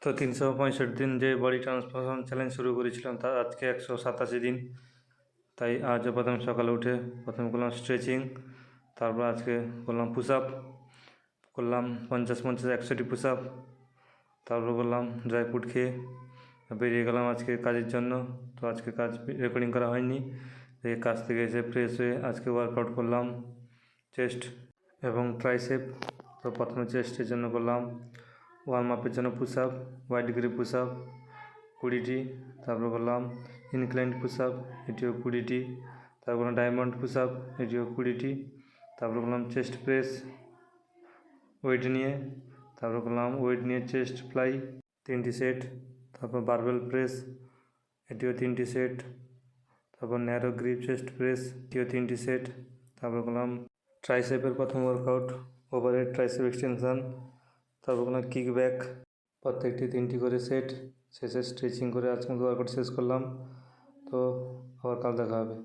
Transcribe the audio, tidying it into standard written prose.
তো 365 দিন যে বডি ট্রান্সফরমেশন চ্যালেঞ্জ শুরু করেছিলাম তার আজকে 187 দিন। তাই আজ প্রথম সকালে উঠে প্রথমে করলাম স্ট্রেচিং, তারপর আজকে করলাম পুশ আপ, করলাম 50-50-100টি পুশ আপ, তারপর করলাম ড্রাই ফ্রুট খেয়ে বেরিয়ে গেলাম আজকে কাজের জন্য। তো আজকে কাজ রেকর্ডিং করা হয়নি, এই কাজ থেকে এসে ফ্রেশ হয়ে আজকে ওয়ার্কআউট করলাম চেস্ট এবং ট্রাইসেপ। তো প্রথমে চেস্টের জন্য করলাম ওয়ার্ম আপের জন্য push up, wide degree push up 20টি, তারপর করলাম ইনক্লাইন্ড পুশ আপ, এটিও 20টি, তারপর করলাম ডায়মন্ড পুশ আপ, এটিও 20টি, তারপর করলাম চেস্ট প্রেস ওয়েট নিয়ে, তারপর করলাম ওয়েট নিয়ে চেস্ট ফ্লাই 3টি সেট, তারপর বারবেল প্রেস এটিও 3টি সেট, তারপর ন্যারো গ্রিপ চেস্ট প্রেস এটিও 3টি সেট, তারপর করলাম ট্রাইসেপের প্রথম ওয়ার্কআউট ওভারহেড ট্রাইসেপ এক্সটেনশন, তারপর করলাম কিক ব্যাক প্রত্যেকটি 3টি করে সেট, শেষে স্ট্রেচিং করে আজকে ওয়ার্কআউট শেষ করলাম। তো আবার কাল দেখা হবে।